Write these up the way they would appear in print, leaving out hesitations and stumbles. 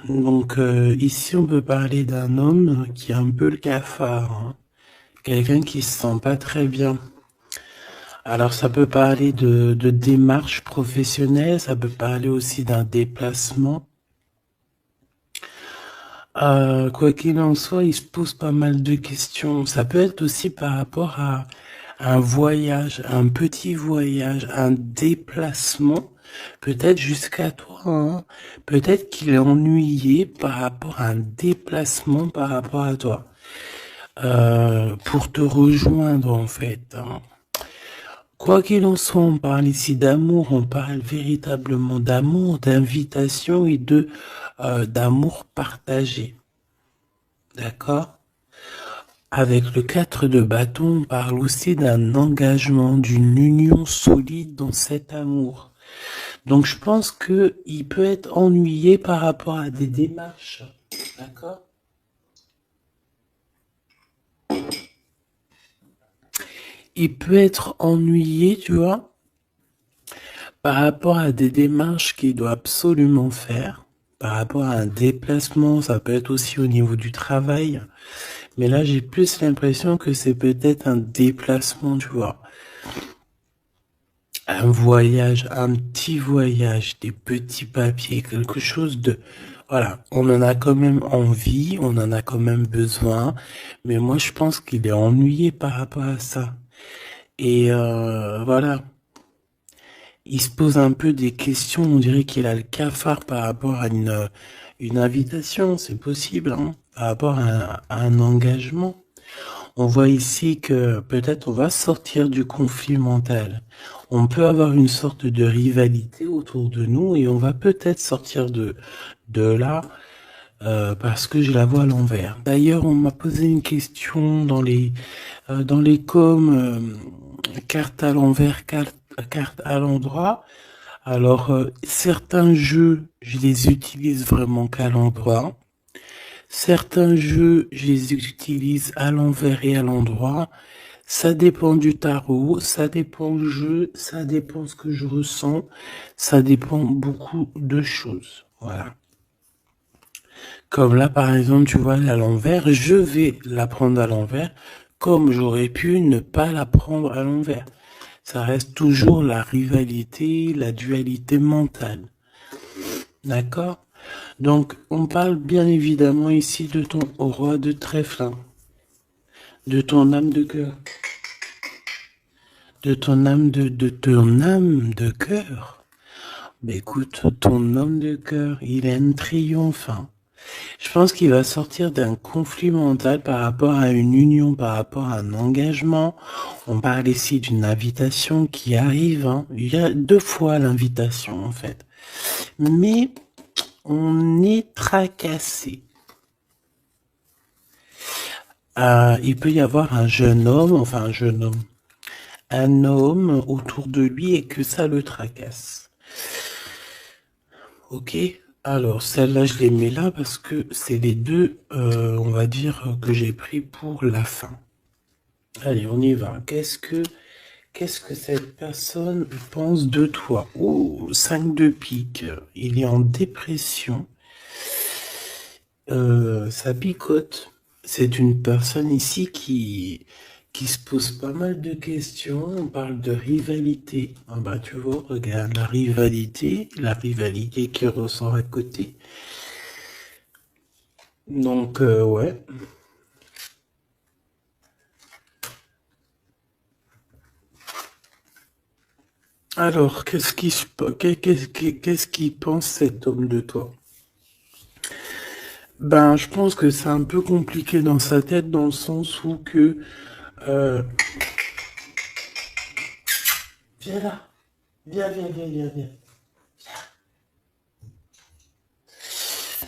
Donc ici, on peut parler d'un homme qui est un peu le cafard, hein. Quelqu'un qui se sent pas très bien. Alors ça peut parler de démarche professionnelle, ça peut parler aussi d'un déplacement. Quoi qu'il en soit, il se pose pas mal de questions. Ça peut être aussi par rapport à un voyage, un petit voyage, un déplacement, peut-être jusqu'à toi, hein. Peut-être qu'il est ennuyé par rapport à un déplacement par rapport à toi. Pour te rejoindre en fait, hein. Quoi qu'il en soit, on parle ici d'amour, on parle véritablement d'amour, d'invitation et de d'amour partagé. D'accord? Avec le 4 de bâton, on parle aussi d'un engagement, d'une union solide dans cet amour. Donc je pense que il peut être ennuyé par rapport à des démarches. D'accord? Il peut être ennuyé, tu vois, par rapport à des démarches qu'il doit absolument faire. Par rapport à un déplacement, ça peut être aussi au niveau du travail. Mais là, j'ai plus l'impression que c'est peut-être un déplacement, tu vois. Un voyage, un petit voyage, des petits papiers, quelque chose de... Voilà, on en a quand même envie, on en a quand même besoin, mais moi je pense qu'il est ennuyé par rapport à ça. Et voilà, il se pose un peu des questions, on dirait qu'il a le cafard par rapport à une invitation, c'est possible, hein, par rapport à un engagement. On voit ici que peut-être on va sortir du conflit mental. On peut avoir une sorte de rivalité autour de nous et on va peut-être sortir de là parce que je la vois à l'envers. D'ailleurs, on m'a posé une question dans les coms, carte à l'envers, carte à l'endroit. Alors, certains jeux, je les utilise vraiment qu'à l'endroit. Certains jeux, je les utilise à l'envers et à l'endroit. Ça dépend du tarot, ça dépend du jeu, ça dépend ce que je ressens, ça dépend beaucoup de choses. Voilà. Comme là, par exemple, tu vois, à l'envers, je vais la prendre à l'envers, comme j'aurais pu ne pas la prendre à l'envers. Ça reste toujours la rivalité, la dualité mentale. D'accord? Donc, on parle bien évidemment ici de ton roi de trèfle, hein, de ton âme de cœur, de ton âme de cœur. Mais écoute, ton homme de cœur, il a un triomphe, hein. Je pense qu'il va sortir d'un conflit mental par rapport à une union, par rapport à un engagement. On parle ici d'une invitation qui arrive, hein. Il y a deux fois l'invitation, en fait. Mais on est tracassé. Il peut y avoir un jeune homme, enfin un homme autour de lui et que ça le tracasse. Ok, alors celle-là je les mets là parce que c'est les deux, on va dire, que j'ai pris pour la fin. Allez, on y va. Qu'est-ce que cette personne pense de toi? Oh, 5 de pique. Il est en dépression. Ça picote. C'est une personne ici qui se pose pas mal de questions. On parle de rivalité. Ah bah tu vois, regarde la rivalité qui ressort à côté. Donc ouais. Alors, qu'est-ce qu'il pense cet homme de toi? Ben, je pense que c'est un peu compliqué dans sa tête dans le sens où que euh, viens là, viens.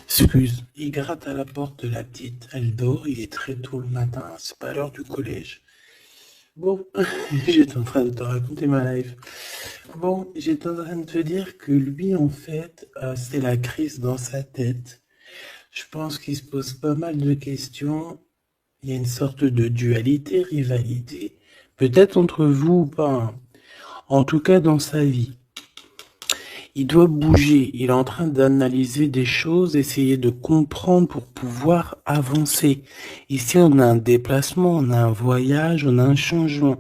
Excuse, il gratte à la porte de la petite. Elle dort, il est très tôt le matin, c'est pas l'heure du collège. Bon, j'étais en train de te raconter ma life. Bon, j'étais en train de te dire que lui, en fait, c'est la crise dans sa tête. Je pense qu'il se pose pas mal de questions. Il y a une sorte de dualité, rivalité. Peut-être entre vous ou pas, hein. En tout cas, dans sa vie. il doit bouger. Il est en train d'analyser des choses, essayer de comprendre pour pouvoir avancer. Ici, on a un déplacement, on a un voyage, on a un changement.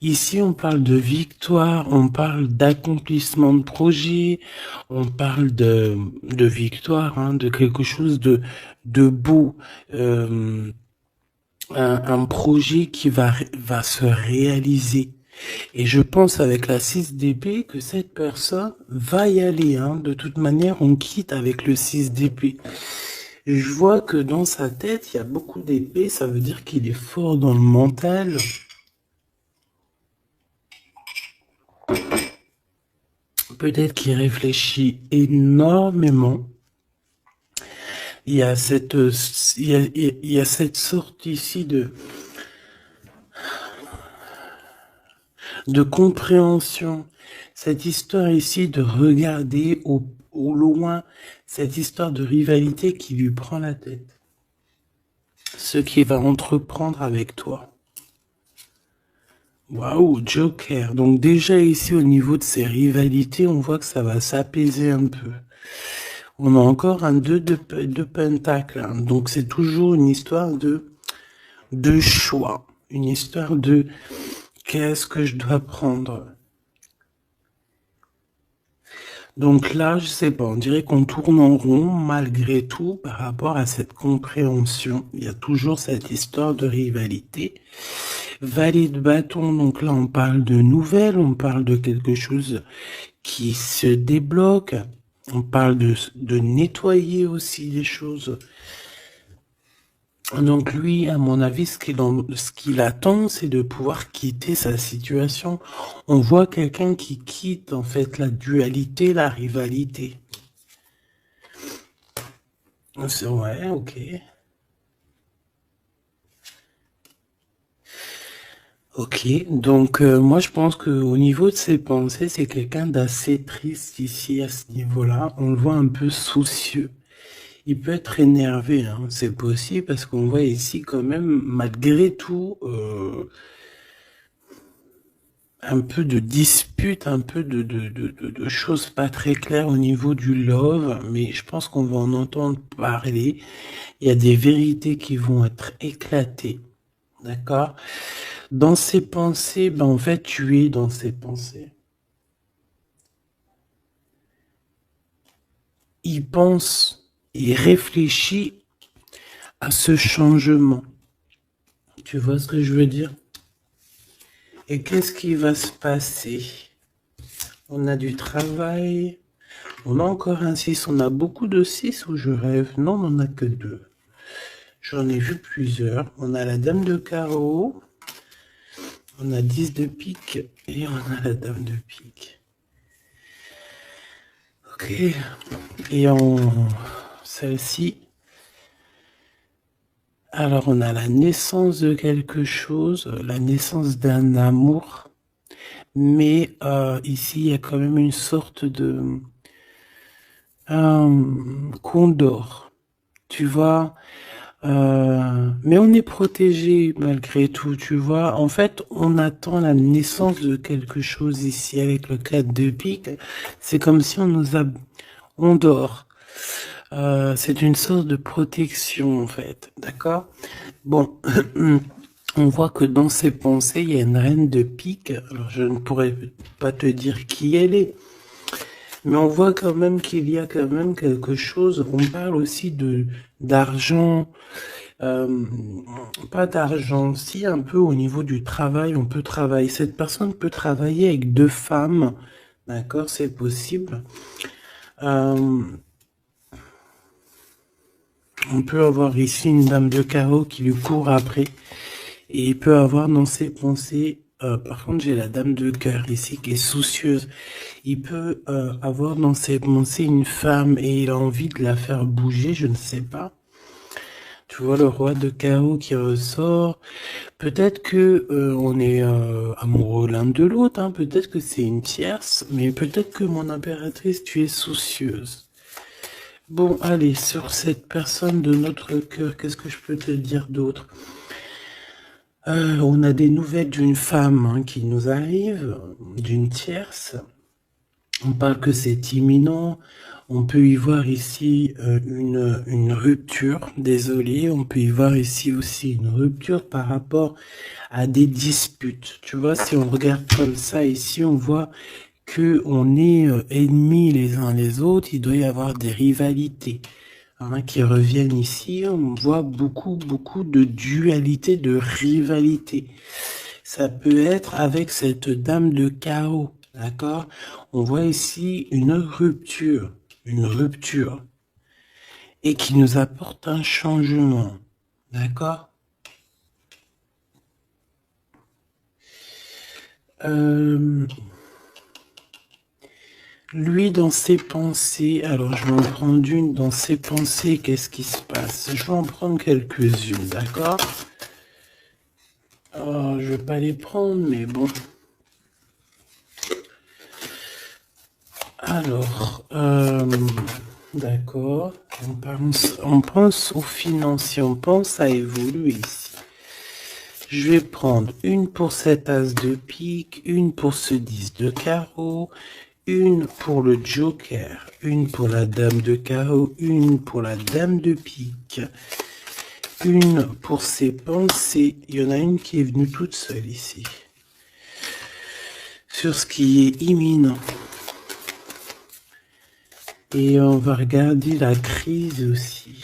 Ici, on parle de victoire, on parle d'accomplissement de projet, on parle de victoire, hein, de quelque chose de beau, un projet qui va se réaliser. Et je pense avec la 6 d'épée que cette personne va y aller. Hein. De toute manière, on quitte avec le 6 d'épée. Je vois que dans sa tête, il y a beaucoup d'épées. Ça veut dire qu'il est fort dans le mental. Peut-être qu'il réfléchit énormément. Il y a cette, il y a cette sorte ici de compréhension. Cette histoire ici de regarder au loin, cette histoire de rivalité qui lui prend la tête. Ce qu'il va entreprendre avec toi. Waouh, Joker. Donc déjà ici au niveau de ces rivalités, on voit que ça va s'apaiser un peu. On a encore un 2 de pentacle. Hein. Donc c'est toujours une histoire de choix. Une histoire de qu'est-ce que je dois prendre. Donc là, je sais pas, on dirait qu'on tourne en rond malgré tout par rapport à cette compréhension. Il y a toujours cette histoire de rivalité. Valet de bâton, donc là on parle de nouvelles, on parle de quelque chose qui se débloque, on parle de nettoyer aussi les choses. Donc lui, à mon avis, ce qu'il attend, c'est de pouvoir quitter sa situation. On voit quelqu'un qui quitte en fait la dualité, la rivalité. Ouais, ok. Ok, donc moi je pense que au niveau de ses pensées, c'est quelqu'un d'assez triste ici à ce niveau-là. On le voit un peu soucieux. Il peut être énervé, hein, c'est possible parce qu'on voit ici quand même, malgré tout, un peu de dispute, un peu de choses pas très claires au niveau du love, mais je pense qu'on va en entendre parler. Il y a des vérités qui vont être éclatées, d'accord? Dans ses pensées, ben en fait, tu es dans ses pensées. Il pense, il réfléchit à ce changement. Tu vois ce que je veux dire? Et qu'est-ce qui va se passer? On a du travail. On a encore un 6. On a beaucoup de 6 ou je rêve? Non, on n'en a que 2. J'en ai vu plusieurs. On a la dame de carreau. On a 10 de pique. Et on a la dame de pique. Ok. Et en celle-ci. Alors, on a la naissance de quelque chose. La naissance d'un amour. Mais ici, il y a quand même une sorte de condor. Tu vois, mais on est protégé malgré tout, tu vois. En fait, on attend la naissance de quelque chose ici avec le 4 de pique. C'est comme si on dort. C'est une sorte de protection en fait, d'accord? Bon, on voit que dans ses pensées, il y a une reine de pique. Alors, je ne pourrais pas te dire qui elle est. Mais on voit quand même qu'il y a quand même quelque chose. On parle aussi d'argent, pas d'argent, si un peu au niveau du travail, on peut travailler. Cette personne peut travailler avec 2 femmes, d'accord, c'est possible. On peut avoir ici une dame de carreau qui lui court après, et il peut avoir dans ses pensées. Par contre, j'ai la dame de cœur ici qui est soucieuse. Il peut avoir dans ses pensées une femme et il a envie de la faire bouger, je ne sais pas. Tu vois le roi de carreau qui ressort. Peut-être que on est amoureux l'un de l'autre, hein. Peut-être que c'est une tierce, mais peut-être que mon impératrice, tu es soucieuse. Bon, allez, sur cette personne de notre cœur, qu'est-ce que je peux te dire d'autre? On a des nouvelles d'une femme hein, qui nous arrive, d'une tierce. On parle que c'est imminent. On peut y voir ici une rupture. Désolé, on peut y voir ici aussi une rupture par rapport à des disputes. Tu vois, si on regarde comme ça ici, on voit que on est ennemis les uns les autres. Il doit y avoir des rivalités qui reviennent ici. On voit beaucoup de dualité, de rivalité. Ça peut être avec cette dame de carreau, d'accord? On voit ici une rupture, et qui nous apporte un changement, d'accord? Lui, dans ses pensées, alors je vais en prendre une, dans ses pensées, qu'est-ce qui se passe? Je vais en prendre quelques-unes, d'accord? Oh, je vais pas les prendre, mais bon. Alors, d'accord, on pense au financier, on pense à évoluer ici. Je vais prendre une pour cet as de pique, une pour ce 10 de carreau, une pour le joker, une pour la dame de carreau, une pour la dame de pique, une pour ses pensées. Il y en a une qui est venue toute seule ici. Sur ce qui est imminent. Et on va regarder la crise aussi.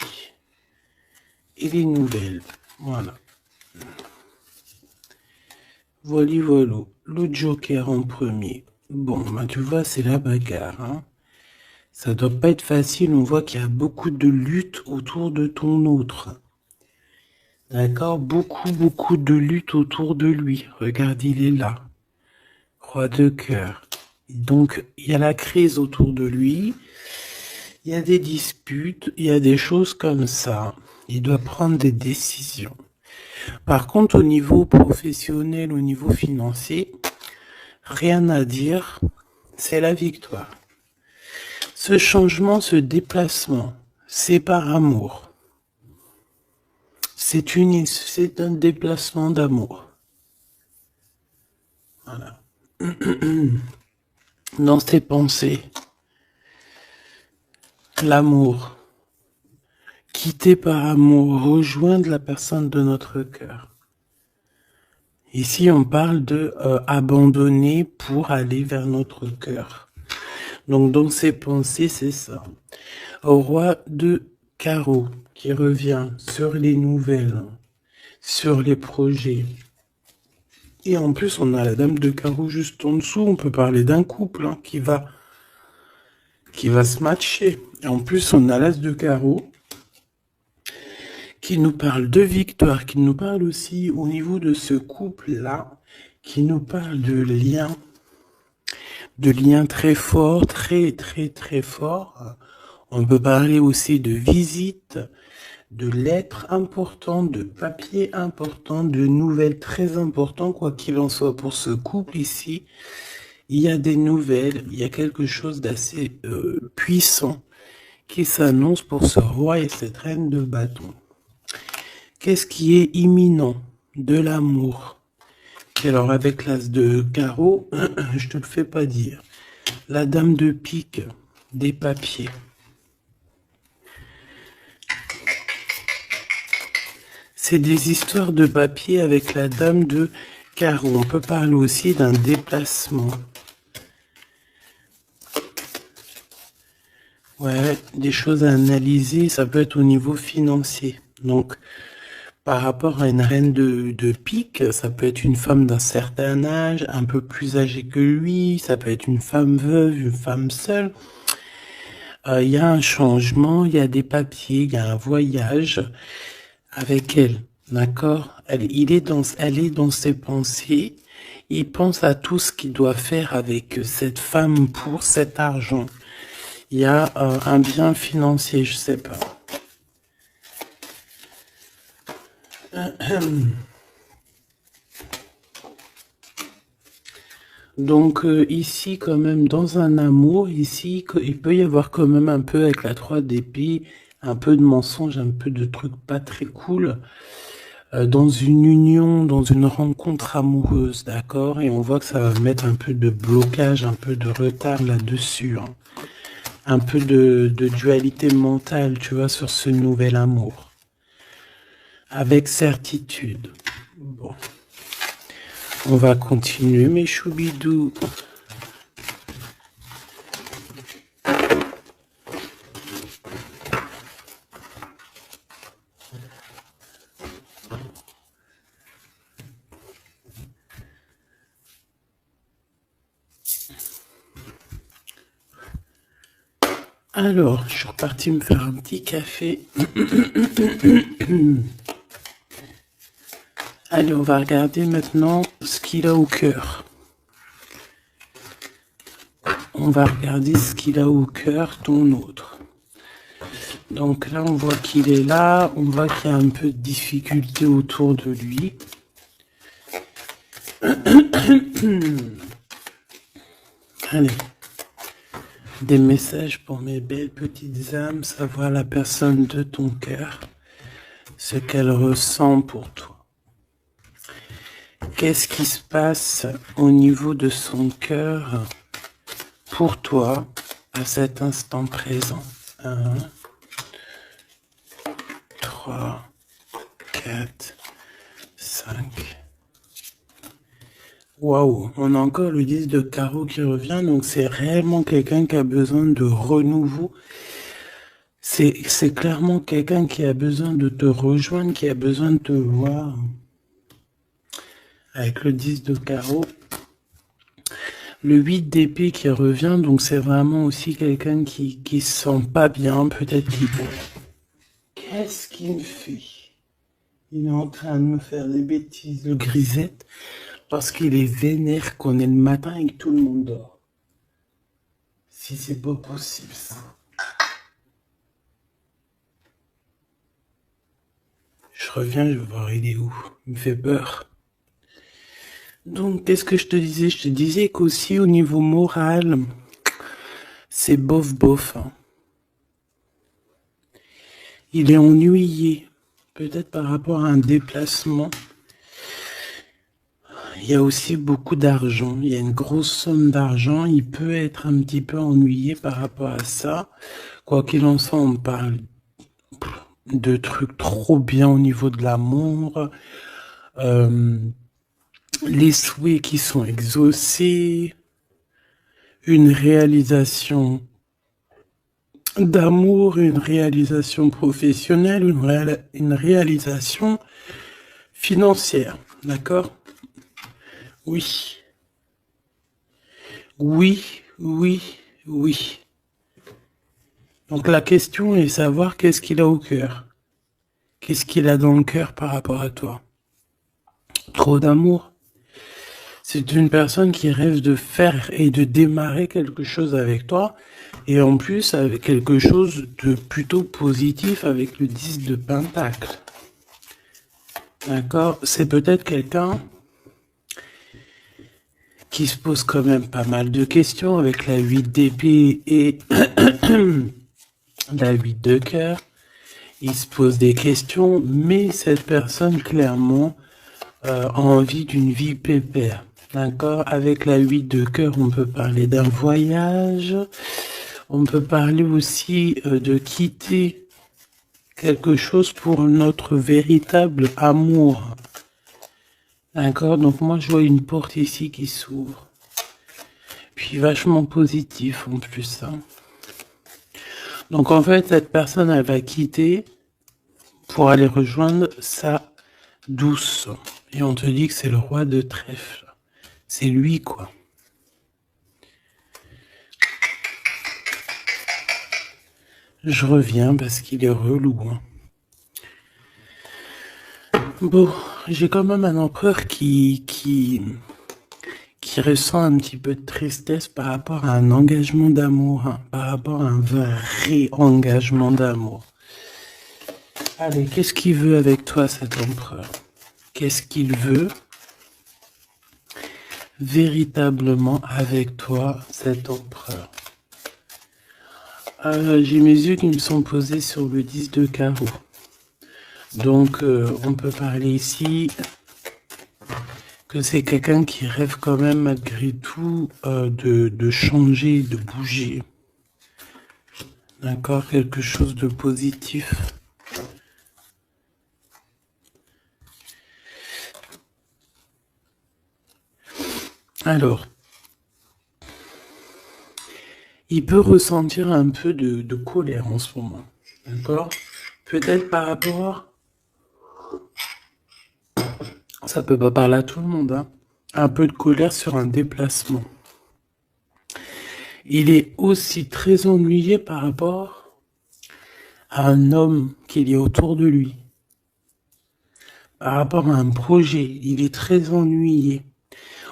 Et les nouvelles. Voilà. Voilà. Le joker en premier. Bon, bah tu vois, c'est la bagarre. Hein. Ça doit pas être facile. On voit qu'il y a beaucoup de lutte autour de ton autre. D'accord? Beaucoup de lutte autour de lui. Regarde, il est là. Roi de cœur. Donc, il y a la crise autour de lui. Il y a des disputes, il y a des choses comme ça. Il doit prendre des décisions. Par contre, au niveau professionnel, au niveau financier, rien à dire, c'est la victoire. Ce changement, ce déplacement, c'est par amour. C'est un déplacement d'amour. Voilà. Dans ses pensées, l'amour. Quitter par amour, rejoindre la personne de notre cœur. Ici, on parle de abandonner pour aller vers notre cœur. Donc, dans ses pensées, c'est ça. Au roi de carreau qui revient sur les nouvelles, sur les projets. Et en plus, on a la dame de carreau juste en dessous. On peut parler d'un couple qui va se matcher. Et en plus, on a l'as de carreau qui nous parle de victoire, qui nous parle aussi au niveau de ce couple-là, qui nous parle de liens très forts, très forts. On peut parler aussi de visites, de lettres importantes, de papiers importants, de nouvelles très importantes, quoi qu'il en soit pour ce couple ici. Il y a des nouvelles, il y a quelque chose d'assez puissant qui s'annonce pour ce roi et cette reine de bâton. Qu'est-ce qui est imminent? De l'amour. Et alors avec l'as de carreau, je te le fais pas dire. La dame de pique, des papiers. C'est des histoires de papier avec la dame de carreau. On peut parler aussi d'un déplacement. Ouais, des choses à analyser, ça peut être au niveau financier. Donc, par rapport à une reine de pique, ça peut être une femme d'un certain âge, un peu plus âgée que lui, ça peut être une femme veuve, une femme seule. Il y a un changement, il y a des papiers, il y a un voyage avec elle, d'accord? Elle est dans ses pensées, il pense à tout ce qu'il doit faire avec cette femme pour cet argent. Il y a un bien financier, je sais pas. Donc ici quand même dans un amour, ici il peut y avoir quand même un peu avec la 3 d'épée, un peu de mensonge, un peu de trucs pas très cool. dans une union, dans une rencontre amoureuse, d'accord? Et on voit que ça va mettre un peu de blocage, un peu de retard là-dessus, hein. Un peu de dualité mentale, tu vois, sur ce nouvel amour. Avec certitude. Bon. On va continuer, mes choubidous. Alors, je suis reparti me faire un petit café. Allez, on va regarder maintenant ce qu'il a au cœur. On va regarder ce qu'il a au cœur, ton autre. Donc là, on voit qu'il est là. On voit qu'il y a un peu de difficulté autour de lui. Allez. Des messages pour mes belles petites âmes, savoir la personne de ton cœur, ce qu'elle ressent pour toi. Qu'est-ce qui se passe au niveau de son cœur pour toi à cet instant présent? 1, 3, 4, 5. Waouh, on a encore le 10 de carreau qui revient, donc c'est réellement quelqu'un qui a besoin de renouveau. C'est clairement quelqu'un qui a besoin de te rejoindre, qui a besoin de te voir. Avec le 10 de carreau. Le 8 d'épée qui revient, donc c'est vraiment aussi quelqu'un qui se sent pas bien, peut-être qu'il... Qu'est-ce qu'il me fait? Il est en train de me faire des bêtises, le grisette, parce qu'il est vénère qu'on est le matin et que tout le monde dort. Si c'est pas possible, ça. Je reviens, je vais voir il est où. Il me fait peur. Donc, qu'est-ce que je te disais? Je te disais qu'aussi au niveau moral, c'est bof, hein. Il est ennuyé, peut-être par rapport à un déplacement. Il y a aussi beaucoup d'argent, il y a une grosse somme d'argent, il peut être un petit peu ennuyé par rapport à ça. Quoi qu'il en soit, on parle de trucs trop bien au niveau de l'amour, les souhaits qui sont exaucés, une réalisation d'amour, une réalisation professionnelle, une réalisation financière, d'accord? Oui. Oui, oui, oui. Donc la question est savoir qu'est-ce qu'il a au cœur. Qu'est-ce qu'il a dans le cœur par rapport à toi? Trop d'amour. C'est une personne qui rêve de faire et de démarrer quelque chose avec toi. Et en plus, avec quelque chose de plutôt positif avec le 10 de Pentacle. D'accord? C'est peut-être quelqu'un qui se pose quand même pas mal de questions avec la 8 d'épée et la 8 de cœur. Il se pose des questions, mais cette personne, clairement, a envie d'une vie pépère. D'accord? Avec la 8 de cœur, on peut parler d'un voyage. On peut parler aussi de quitter quelque chose pour notre véritable amour. D'accord? Donc moi, je vois une porte ici qui s'ouvre. Puis vachement positif en plus, hein. Donc en fait, cette personne, elle va quitter pour aller rejoindre sa douce. Et on te dit que c'est le roi de trèfle. C'est lui, quoi. Je reviens parce qu'il est relou, hein. Bon, j'ai quand même un empereur qui ressent un petit peu de tristesse par rapport à un engagement d'amour, hein, par rapport à un vrai engagement d'amour. Allez, qu'est-ce qu'il veut avec toi, cet empereur? Qu'est-ce qu'il veut véritablement avec toi, cet empereur? J'ai mes yeux qui me sont posés sur le 10 de carreau. Donc, on peut parler ici que c'est quelqu'un qui rêve quand même malgré tout de changer, de bouger. D'accord, quelque chose de positif. Alors, il peut ressentir un peu de colère en ce moment. D'accord? Peut-être par rapport, ça peut pas parler à tout le monde, hein. Un peu de colère sur un déplacement. Il est aussi très ennuyé par rapport à un homme qu'il y a autour de lui. Par rapport à un projet, il est très ennuyé.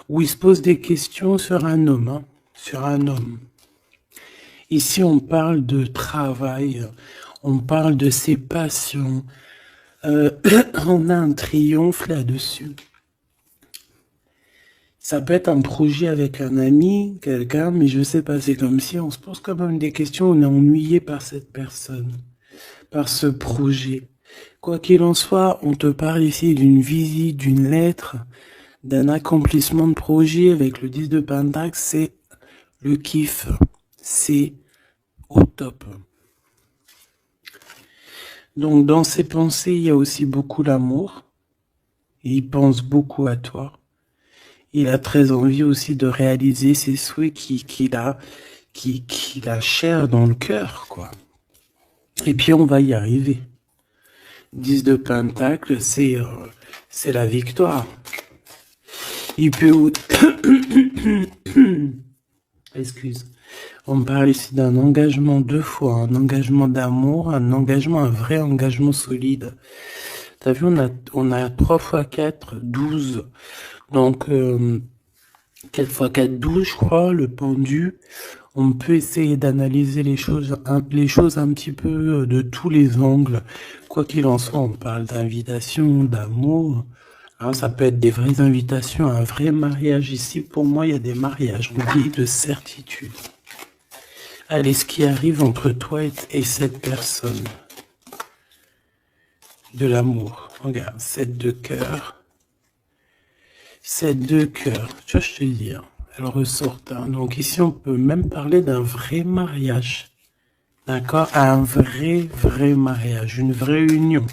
Ou il se pose des questions sur un homme, hein, sur un homme. Ici, on parle de travail, on parle de ses passions. On a un triomphe là-dessus. Ça peut être un projet avec un ami, quelqu'un, mais je sais pas, c'est comme si on se pose quand même des questions, on est ennuyé par cette personne, par ce projet. Quoi qu'il en soit, on te parle ici d'une visite, d'une lettre, d'un accomplissement de projet avec le 10 de Pentacle, c'est le kiff, c'est au top. Donc dans ses pensées, il y a aussi beaucoup l'amour, il pense beaucoup à toi. Il a très envie aussi de réaliser ses souhaits qu'il a cher dans le cœur, quoi. Et puis on va y arriver. 10 de Pentacle, c'est la victoire. Il peut... Excuse. On parle ici d'un engagement 2 fois, un engagement d'amour, un engagement, un vrai engagement solide. T'as vu, on a 3 x 4, 12. Donc, 4 x 4, 12, je crois, le pendu. On peut essayer d'analyser les choses un petit peu de tous les angles. Quoi qu'il en soit, on parle d'invitation, d'amour. Alors, ça peut être des vraies invitations, un vrai mariage. Ici, pour moi, il y a des mariages. On dit de certitude. Allez, ce qui arrive entre toi et cette personne. De l'amour. Regarde, 7 de cœur. 7 de cœur. Tu vois, je te dis, hein, elle ressort. Hein. Donc ici, on peut même parler d'un vrai mariage. D'accord? Un vrai mariage. Une vraie union.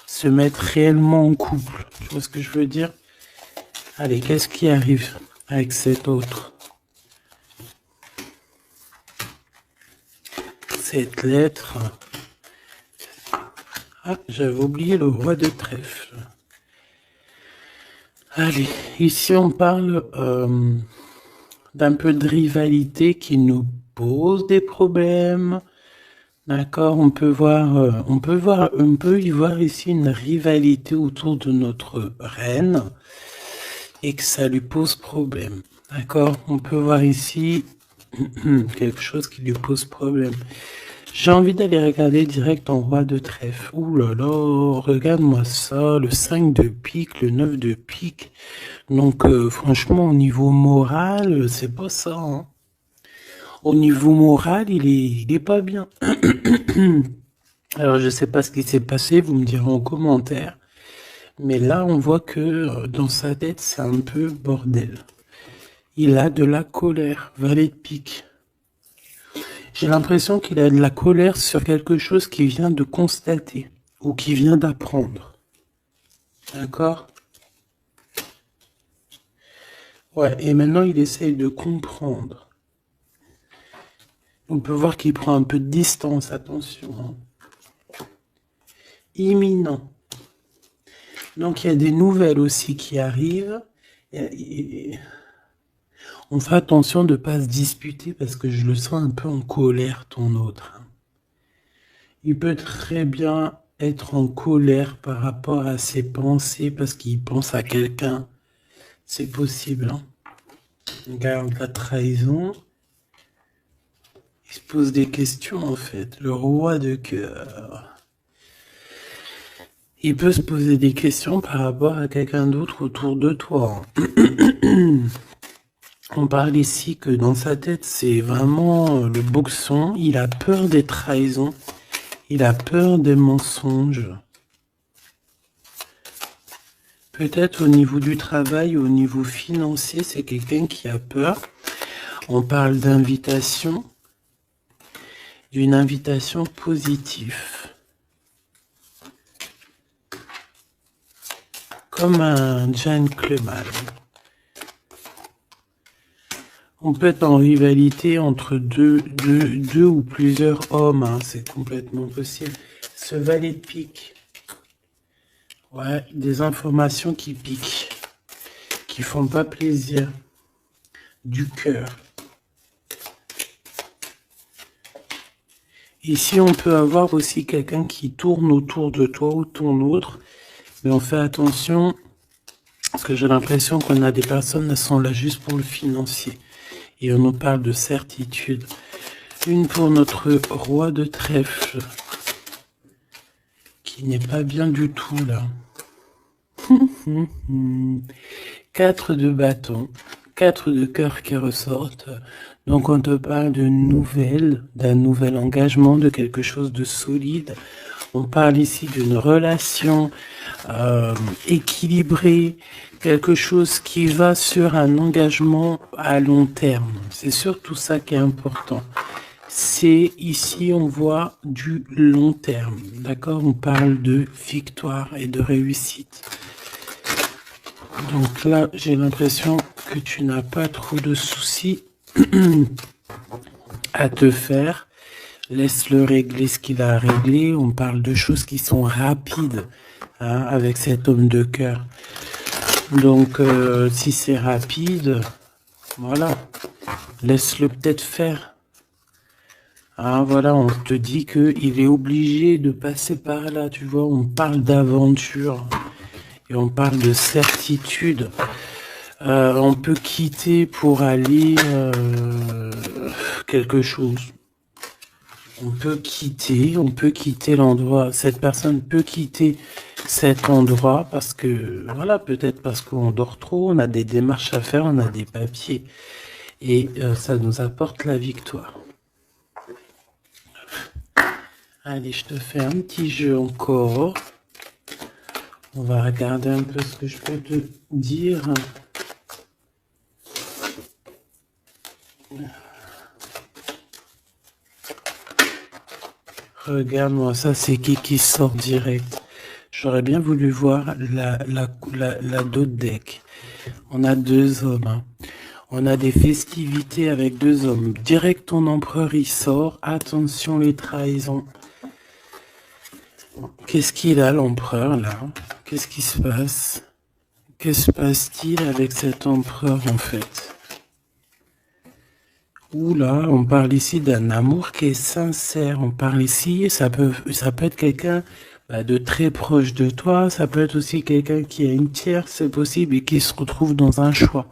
Se mettre réellement en couple. Tu vois ce que je veux dire? Allez, qu'est-ce qui arrive avec cet autre? Cette lettre. Ah, j'avais oublié le roi de trèfle. Allez, ici on parle d'un peu de rivalité qui nous pose des problèmes. D'accord, on peut y voir ici une rivalité autour de notre reine et que ça lui pose problème. D'accord, on peut voir ici quelque chose qui lui pose problème. J'ai envie d'aller regarder direct en roi de trèfle. Ouh là là, regarde-moi ça, le 5 de pique, le 9 de pique. Donc franchement, au niveau moral, c'est pas ça. Hein. Au niveau moral, il est pas bien. Alors je sais pas ce qui s'est passé, vous me direz en commentaire. Mais là, on voit que dans sa tête, c'est un peu bordel. Il a de la colère, valet de pique. J'ai l'impression qu'il a de la colère sur quelque chose qu'il vient de constater ou qu'il vient d'apprendre. D'accord? Ouais, et maintenant il essaye de comprendre. On peut voir qu'il prend un peu de distance, attention. Hein. Imminent. Donc il y a des nouvelles aussi qui arrivent. On fait attention de ne pas se disputer parce que je le sens un peu en colère, ton autre. Il peut très bien être en colère par rapport à ses pensées parce qu'il pense à quelqu'un. C'est possible. Hein. Regarde la trahison. Il se pose des questions en fait. Le roi de cœur. Il peut se poser des questions par rapport à quelqu'un d'autre autour de toi. On parle ici que dans sa tête, c'est vraiment le boxon. Il a peur des trahisons. Il a peur des mensonges. Peut-être au niveau du travail, au niveau financier, c'est quelqu'un qui a peur. On parle d'invitation, d'une invitation positive. Comme un gentleman. On peut être en rivalité entre deux ou plusieurs hommes, hein, c'est complètement possible. Ce valet de pique. Ouais, des informations qui piquent, qui font pas plaisir. Du cœur. Ici, on peut avoir aussi quelqu'un qui tourne autour de toi ou tourne autre. Mais on fait attention, parce que j'ai l'impression qu'on a des personnes qui sont là juste pour le financier. Et on nous parle de certitude. Une pour notre roi de trèfle, qui n'est pas bien du tout là. 4 de bâton, 4 de cœur qui ressortent. Donc on te parle de nouvelles, d'un nouvel engagement, de quelque chose de solide. On parle ici d'une relation équilibrée, quelque chose qui va sur un engagement à long terme. C'est surtout ça qui est important. C'est ici, on voit du long terme. D'accord? On parle de victoire et de réussite. Donc là, j'ai l'impression que tu n'as pas trop de soucis à te faire. Laisse-le régler ce qu'il a à régler. On parle de choses qui sont rapides, hein, avec cet homme de cœur. Donc, si c'est rapide, voilà, laisse-le peut-être faire. Ah, voilà, on te dit qu'il est obligé de passer par là, tu vois. On parle d'aventure et on parle de certitude. On peut quitter pour aller quelque chose. On peut quitter l'endroit. Cette personne peut quitter cet endroit parce que, voilà, peut-être parce qu'on dort trop, on a des démarches à faire, on a des papiers. Et ça nous apporte la victoire. Allez, je te fais un petit jeu encore. On va regarder un peu ce que je peux te dire. Regarde-moi, ça c'est qui sort direct. J'aurais bien voulu voir la d'autres deck. On a 2 hommes. Hein. On a des festivités avec 2 hommes. Direct ton empereur il sort. Attention les trahisons. Qu'est-ce qu'il a l'empereur là? Qu'est-ce qui se passe? Que se passe-t-il avec cet empereur en fait? Oula, on parle ici d'un amour qui est sincère. On parle ici, ça peut être quelqu'un de très proche de toi. Ça peut être aussi quelqu'un qui a une tierce, c'est possible, et qui se retrouve dans un choix.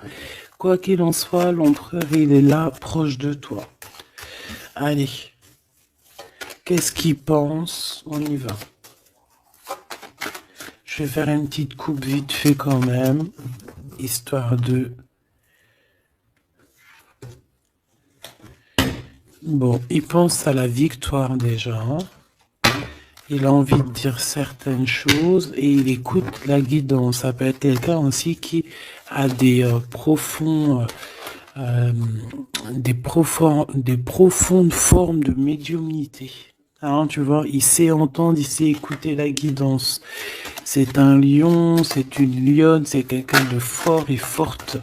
Quoi qu'il en soit, l'empereur, il est là, proche de toi. Allez. Qu'est-ce qu'il pense? On y va. Je vais faire une petite coupe vite fait quand même, histoire de... Bon, il pense à la victoire déjà. Il a envie de dire certaines choses et il écoute la guidance. Ça peut être quelqu'un aussi qui a des profondes formes de médiumnité. Hein, tu vois, il sait entendre, il sait écouter la guidance. C'est un lion, c'est une lionne, c'est quelqu'un de fort et forte.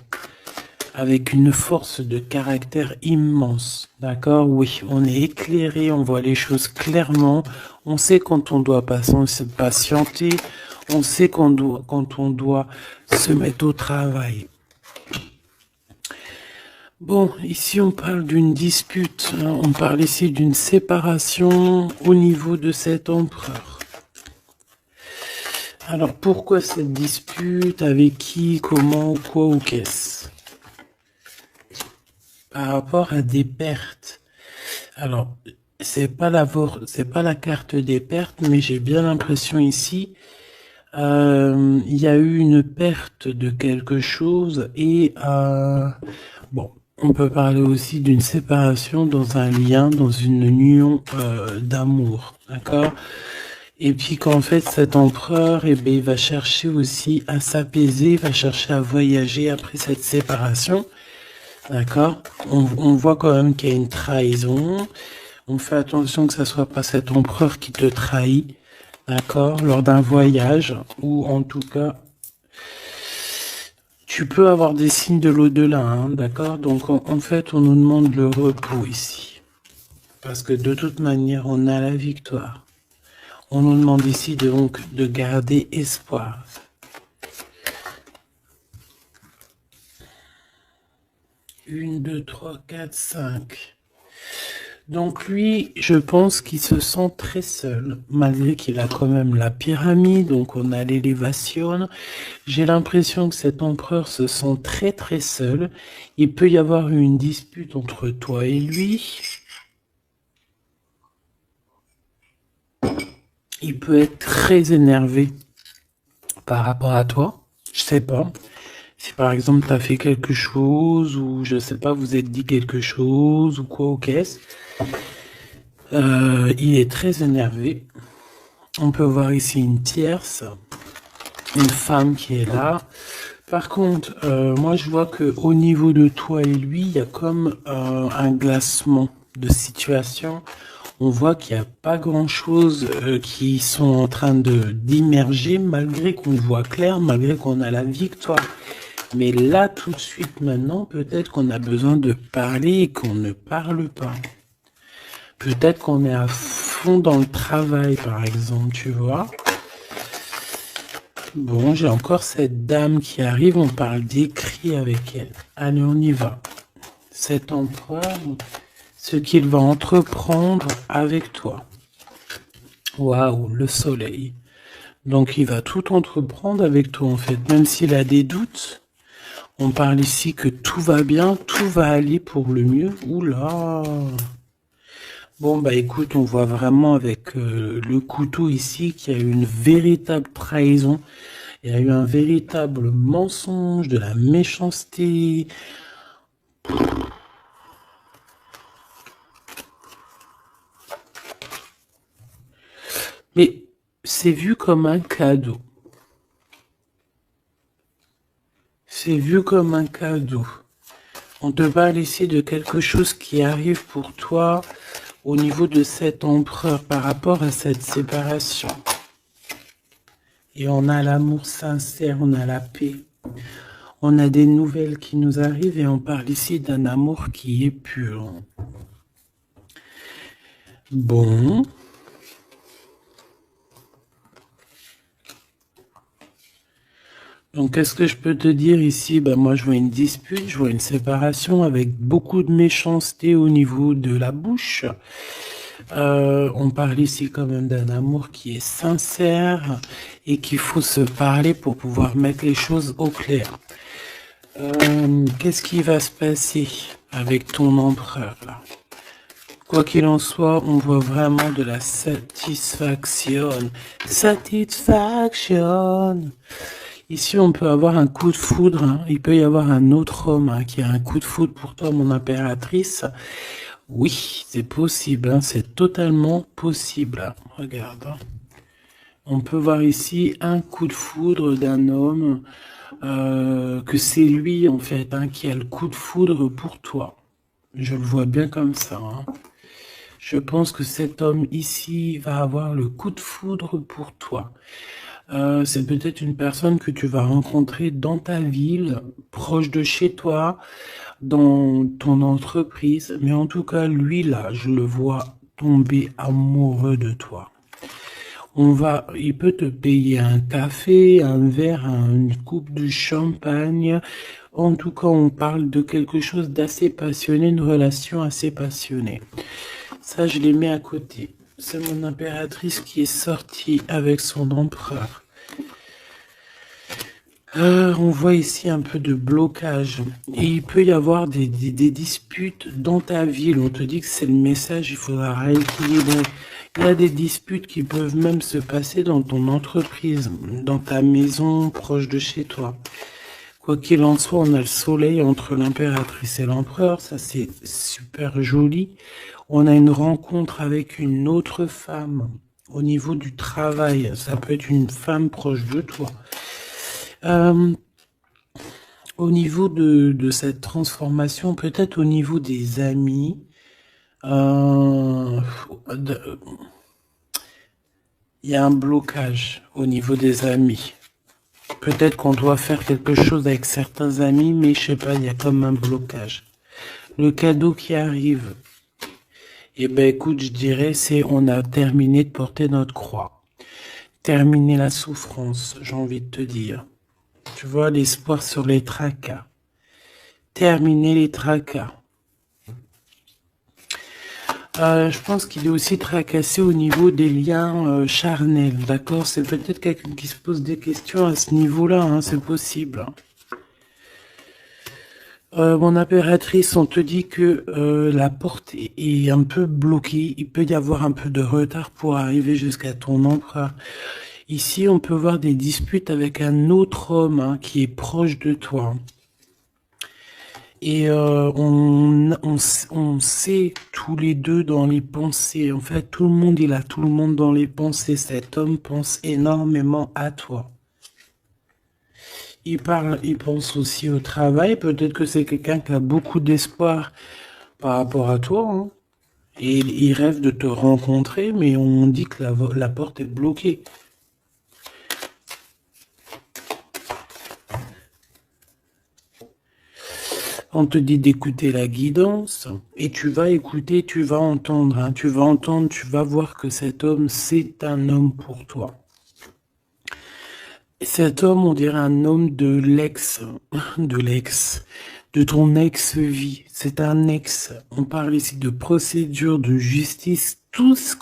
Avec une force de caractère immense, d'accord? Oui, on est éclairé, on voit les choses clairement, on sait quand on doit patienter, on sait quand on doit se mettre au travail. Bon, ici on parle d'une dispute, hein, on parle ici d'une séparation au niveau de cet empereur. Alors pourquoi cette dispute? Avec qui? Comment? Quoi ou qu'est-ce? Par rapport à des pertes. Alors, c'est pas la carte des pertes, mais j'ai bien l'impression ici, il y a eu une perte de quelque chose et bon, on peut parler aussi d'une séparation dans un lien, dans une union d'amour, d'accord? Et puis qu'en fait, cet empereur, eh ben, il va chercher aussi à s'apaiser, il va chercher à voyager après cette séparation. D'accord? On voit quand même qu'il y a une trahison. On fait attention que ça soit pas cet empereur qui te trahit. D'accord? Lors d'un voyage, ou en tout cas, tu peux avoir des signes de l'au-delà, hein, d'accord? Donc en fait, on nous demande le repos ici. Parce que de toute manière, on a la victoire. On nous demande ici donc de garder espoir. Une, deux, trois, quatre, cinq. Donc lui, je pense qu'il se sent très seul, malgré qu'il a quand même la pyramide, donc on a l'élévation. J'ai l'impression que cet empereur se sent très très seul. Il peut y avoir une dispute entre toi et lui. Il peut être très énervé par rapport à toi. Je sais pas. Si par exemple tu as fait quelque chose ou je sais pas, vous êtes dit quelque chose ou quoi au caisse. Il est très énervé. On peut voir ici une tierce, une femme qui est là. Par contre, moi je vois que au niveau de toi et lui, il y a comme un glacement de situation. On voit qu'il n'y a pas grand-chose qui sont en train d'immerger, malgré qu'on voit clair, malgré qu'on a la victoire. Mais là, tout de suite, maintenant, peut-être qu'on a besoin de parler et qu'on ne parle pas. Peut-être qu'on est à fond dans le travail, par exemple, tu vois. Bon, j'ai encore cette dame qui arrive, on parle d'écrit avec elle. Allez, on y va. Cet empereur, ce qu'il va entreprendre avec toi. Waouh, le soleil. Donc il va tout entreprendre avec toi en fait, même s'il a des doutes. On parle ici que tout va bien, tout va aller pour le mieux. Oula. Bon bah écoute, on voit vraiment avec le couteau ici qu'il y a eu une véritable trahison. Il y a eu un véritable mensonge, de la méchanceté. Mais c'est vu comme un cadeau. C'est vu comme un cadeau. On te parle ici de quelque chose qui arrive pour toi au niveau de cet empereur par rapport à cette séparation. Et on a l'amour sincère, on a la paix. On a des nouvelles qui nous arrivent et on parle ici d'un amour qui est pur. Bon. Donc, qu'est-ce que je peux te dire ici? Ben, moi, je vois une dispute, je vois une séparation avec beaucoup de méchanceté au niveau de la bouche. On parle ici quand même d'un amour qui est sincère et qu'il faut se parler pour pouvoir mettre les choses au clair. Qu'est-ce qui va se passer avec ton empereur là? Quoi qu'il en soit, on voit vraiment de la satisfaction. Satisfaction. Ici, on peut avoir un coup de foudre. Hein. Il peut y avoir un autre homme hein, qui a un coup de foudre pour toi, mon impératrice. Oui, c'est possible. Hein, c'est totalement possible. Regarde. Hein. On peut voir ici un coup de foudre d'un homme, que c'est lui, en fait, hein, qui a le coup de foudre pour toi. Je le vois bien comme ça. Hein. Je pense que cet homme ici va avoir le coup de foudre pour toi. C'est peut-être une personne que tu vas rencontrer dans ta ville, proche de chez toi, dans ton entreprise. Mais en tout cas, lui là, je le vois tomber amoureux de toi. Il peut te payer un café, un verre, une coupe de champagne. En tout cas, on parle de quelque chose d'assez passionné, une relation assez passionnée. Ça, je les mets à côté. C'est mon impératrice qui est sortie avec son empereur. On voit ici un peu de blocage. Et il peut y avoir des disputes dans ta ville. On te dit que c'est le message, il faudra rééquilibrer. Il y a des disputes qui peuvent même se passer dans ton entreprise, dans ta maison, proche de chez toi. Quoi qu'il en soit, on a le soleil entre l'impératrice et l'empereur. Ça, c'est super joli. On a une rencontre avec une autre femme. Au niveau du travail, ça peut être une femme proche de toi. Euh, Au niveau de cette transformation, peut-être au niveau des amis, euh, il y a un blocage au niveau des amis. Peut-être qu'on doit faire quelque chose avec certains amis, mais je sais pas, il y a comme un blocage. Le cadeau qui arrive, eh ben écoute, je dirais, c'est on a terminé de porter notre croix. Terminer la souffrance, j'ai envie de te dire. Tu vois, l'espoir sur les tracas. Terminer les tracas. Je pense qu'il est aussi tracassé au niveau des liens charnels, d'accord? C'est peut-être quelqu'un qui se pose des questions à ce niveau-là, hein, c'est possible. Mon impératrice, on te dit que la porte est un peu bloquée. Il peut y avoir un peu de retard pour arriver jusqu'à ton empereur. Ici, on peut voir des disputes avec un autre homme hein, qui est proche de toi. Et on sait tous les deux dans les pensées. En fait, tout le monde, il a tout le monde dans les pensées. Cet homme pense énormément à toi. Il pense aussi au travail. Peut-être que c'est quelqu'un qui a beaucoup d'espoir par rapport à toi. Hein. Et il rêve de te rencontrer, mais on dit que la porte est bloquée. On te dit d'écouter la guidance et tu vas écouter, tu vas entendre, hein, tu vas entendre, tu vas voir que cet homme, c'est un homme pour toi. Et cet homme, on dirait un homme de ton ex-vie. C'est un ex. On parle ici de procédure, de justice, tout ce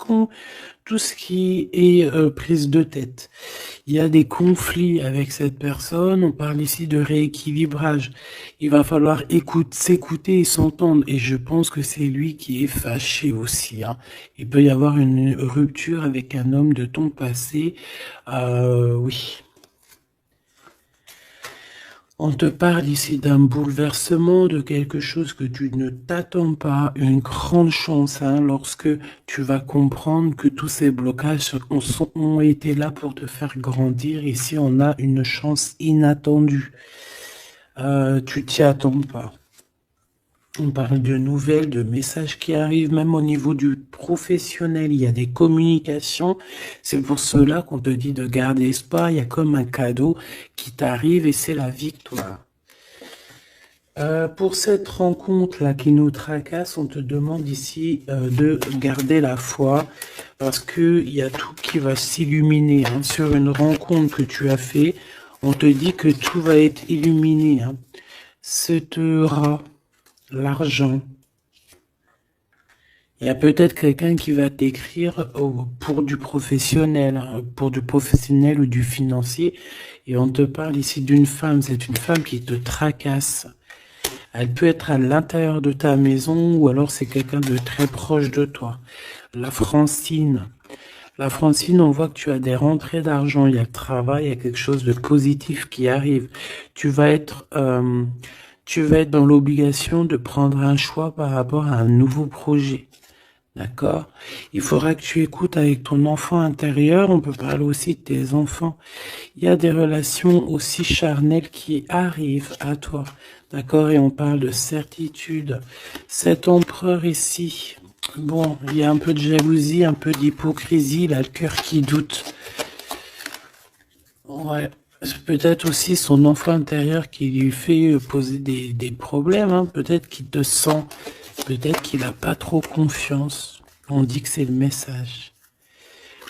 qui est prise de tête. Il y a des conflits avec cette personne, on parle ici de rééquilibrage. Il va falloir s'écouter et s'entendre. Et je pense que c'est lui qui est fâché aussi. Hein. Il peut y avoir une rupture avec un homme de ton passé. Oui. On te parle ici d'un bouleversement, de quelque chose que tu ne t'attends pas, une grande chance hein, lorsque tu vas comprendre que tous ces blocages ont été là pour te faire grandir. Ici, on a une chance inattendue. Tu t'y attends pas. On parle de nouvelles, de messages qui arrivent, même au niveau du professionnel. Il y a des communications. C'est pour cela qu'on te dit de garder espoir. Il y a comme un cadeau qui t'arrive et c'est la victoire. Pour cette rencontre-là qui nous tracasse, on te demande ici de garder la foi parce qu'il y a tout qui va s'illuminer. Hein. Sur une rencontre que tu as fait, on te dit que tout va être illuminé. Hein. Cette rat, l'argent. Il y a peut-être quelqu'un qui va t'écrire pour du professionnel, hein, pour du professionnel ou du financier. Et on te parle ici d'une femme. C'est une femme qui te tracasse. Elle peut être à l'intérieur de ta maison ou alors c'est quelqu'un de très proche de toi. La Francine. La Francine, on voit que tu as des rentrées d'argent, il y a le travail, il y a quelque chose de positif qui arrive. Tu vas être dans l'obligation de prendre un choix par rapport à un nouveau projet. D'accord? Il faudra que tu écoutes avec ton enfant intérieur. On peut parler aussi de tes enfants. Il y a des relations aussi charnelles qui arrivent à toi. D'accord? Et on parle de certitude. Cet empereur ici, bon, il y a un peu de jalousie, un peu d'hypocrisie, là, le cœur qui doute. Ouais. Peut-être aussi son enfant intérieur qui lui fait poser des problèmes. Hein. Peut-être qu'il te sent, peut-être qu'il n'a pas trop confiance. On dit que c'est le message.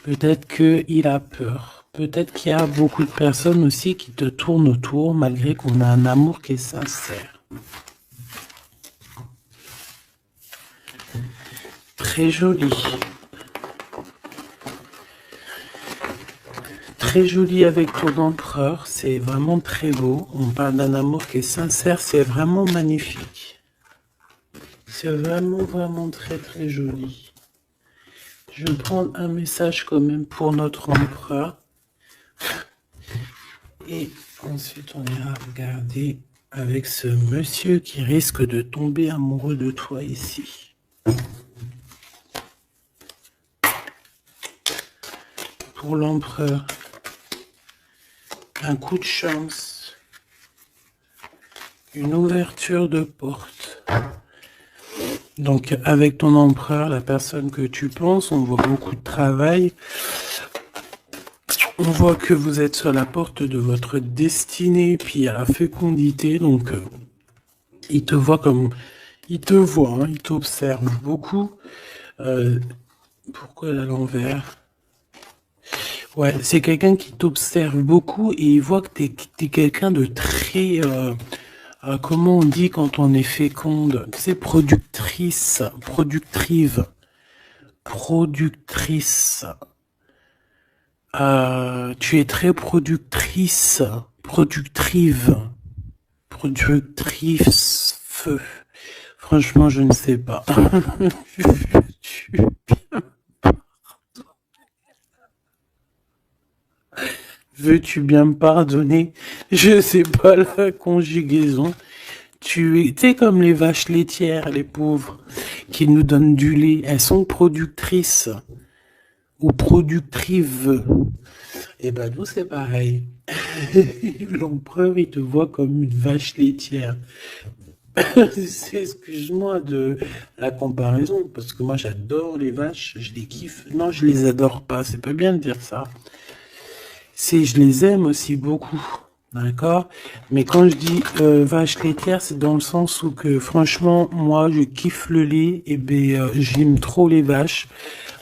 Peut-être qu'il a peur. Peut-être qu'il y a beaucoup de personnes aussi qui te tournent autour malgré qu'on a un amour qui est sincère. Très joli. Très joli avec ton empereur. C'est vraiment très beau. On parle d'un amour qui est sincère. C'est vraiment magnifique. C'est vraiment, vraiment très, très joli. Je vais prendre un message quand même pour notre empereur. Et ensuite, on ira regarder avec ce monsieur qui risque de tomber amoureux de toi ici. pour l'empereur. Un coup de chance. Une ouverture de porte. Donc, avec ton empereur, la personne que tu penses, on voit beaucoup de travail. On voit que vous êtes sur la porte de votre destinée, puis à la fécondité. Donc, il te voit comme... Il te voit, hein, il t'observe beaucoup. Pourquoi à l'envers? Ouais, c'est quelqu'un qui t'observe beaucoup et il voit que t'es quelqu'un de très... comment on dit quand on est féconde? C'est productrice, productive, productrice. Tu es très productrice, productive, productrice, feu. Franchement, je ne sais pas. Veux-tu bien me pardonner? Je sais pas la conjugaison. Tu es comme les vaches laitières, les pauvres, qui nous donnent du lait. Elles sont productrices ou productrives. Et ben nous c'est pareil. L'empereur il te voit comme une vache laitière. Excuse-moi de la comparaison, parce que moi j'adore les vaches, je les kiffe. Non, je les adore pas, c'est pas bien de dire ça. Je les aime aussi beaucoup, d'accord? Mais quand je dis vache laitière, c'est dans le sens où que franchement, moi je kiffe le lait, et ben j'aime trop les vaches.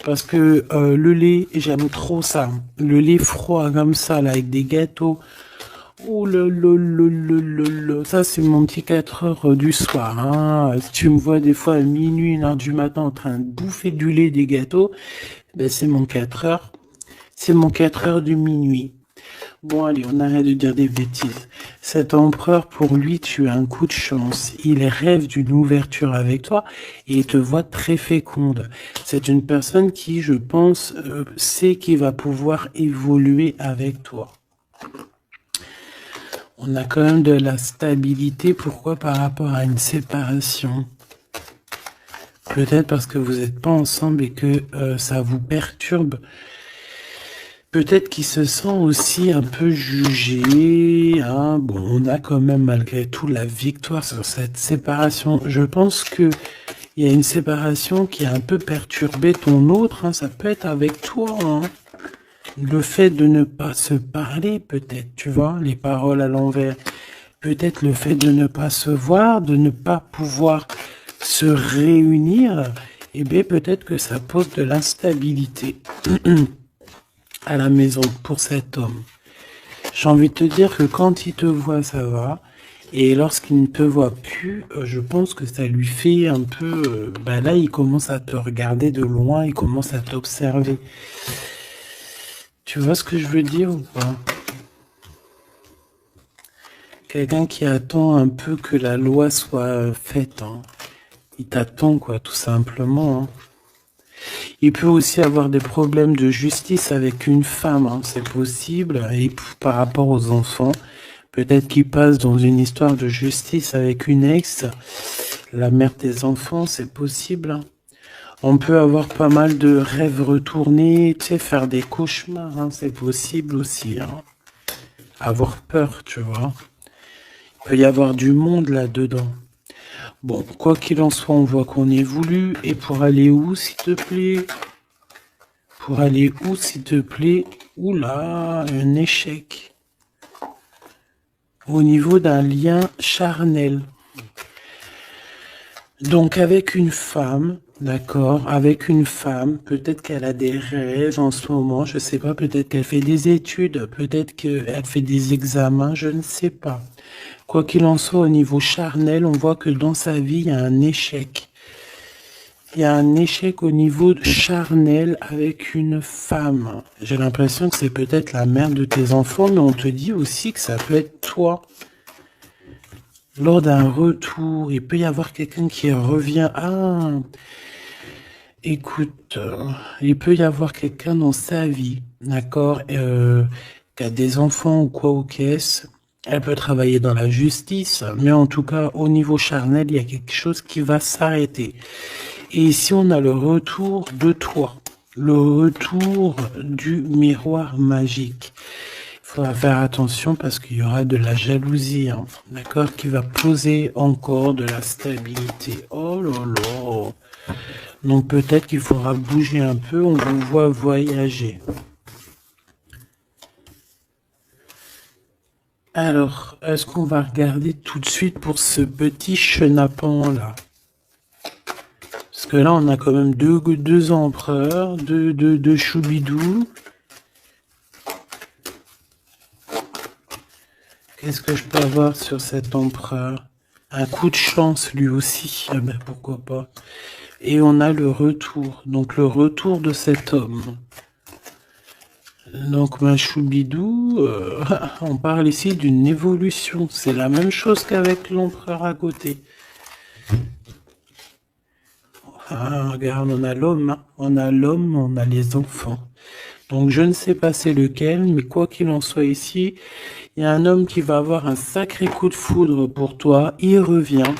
Parce que le lait, j'aime trop ça. Le lait froid comme ça, là, avec des gâteaux. Oh ça c'est mon petit 4 heures du soir. Hein. Si tu me vois des fois à minuit, 1 heure du matin en train de bouffer du lait, des gâteaux, ben c'est mon 4 heures. C'est mon 4 heures du minuit. Bon allez, on arrête de dire des bêtises. Cet empereur, pour lui, tu as un coup de chance. Il rêve d'une ouverture avec toi et il te voit très féconde. C'est une personne qui, je pense, sait qu'il va pouvoir évoluer avec toi. On a quand même de la stabilité. Pourquoi? Par rapport à une séparation. Peut-être parce que vous n'êtes pas ensemble et que ça vous perturbe. Peut-être qu'il se sent aussi un peu jugé. Hein. Bon, on a quand même malgré tout la victoire sur cette séparation. Je pense que il y a une séparation qui a un peu perturbé ton autre. Hein. Ça peut être avec toi. Hein. Le fait de ne pas se parler, peut-être, tu vois, les paroles à l'envers. Peut-être le fait de ne pas se voir, de ne pas pouvoir se réunir. Eh bien, peut-être que ça pose de l'instabilité. À la maison pour cet homme. J'ai envie de te dire que quand il te voit, ça va. Et lorsqu'il ne te voit plus, je pense que ça lui fait un peu... là, il commence à te regarder de loin, il commence à t'observer. Tu vois ce que je veux dire ou pas? Quelqu'un qui attend un peu que la loi soit faite. Hein. Il t'attend, quoi, tout simplement. Hein. Il peut aussi avoir des problèmes de justice avec une femme, hein, c'est possible. Et par rapport aux enfants, peut-être qu'il passe dans une histoire de justice avec une ex, la mère des enfants, c'est possible. Hein. On peut avoir pas mal de rêves retournés, tu sais, faire des cauchemars, hein, c'est possible aussi. Hein. Avoir peur, tu vois. Il peut y avoir du monde là-dedans. Bon, quoi qu'il en soit, on voit qu'on évolue. Et pour aller où, s'il te plaît? Pour aller où, s'il te plaît? Oula, un échec. Au niveau d'un lien charnel. Donc, avec une femme, d'accord? Avec une femme, peut-être qu'elle a des rêves en ce moment, je sais pas, peut-être qu'elle fait des études, peut-être qu'elle fait des examens, je ne sais pas. Quoi qu'il en soit, au niveau charnel, on voit que dans sa vie, il y a un échec. Il y a un échec au niveau charnel avec une femme. J'ai l'impression que c'est peut-être la mère de tes enfants, mais on te dit aussi que ça peut être toi. Lors d'un retour, il peut y avoir quelqu'un qui revient. Ah, écoute, il peut y avoir quelqu'un dans sa vie, d'accord, qui a des enfants ou quoi ou qu'est-ce. Elle peut travailler dans la justice, mais en tout cas, au niveau charnel, il y a quelque chose qui va s'arrêter. Et ici, on a le retour de toi, le retour du miroir magique. Il faudra faire attention parce qu'il y aura de la jalousie, hein, d'accord, qui va poser encore de la stabilité. Oh là là. Donc peut-être qu'il faudra bouger un peu, on vous voit voyager. Alors, est-ce qu'on va regarder tout de suite pour ce petit chenapan là? Parce que là, on a quand même deux empereurs, deux choubidous. Qu'est-ce que je peux avoir sur cet empereur? Un coup de chance lui aussi, ah ben pourquoi pas. Et on a le retour, donc le retour de cet homme. Donc ma choubidou, on parle ici d'une évolution. C'est la même chose qu'avec l'empereur à côté. Ah, regarde, on a l'homme, hein. On a l'homme, on a les enfants. Donc je ne sais pas c'est lequel, mais quoi qu'il en soit ici, il y a un homme qui va avoir un sacré coup de foudre pour toi. Il revient.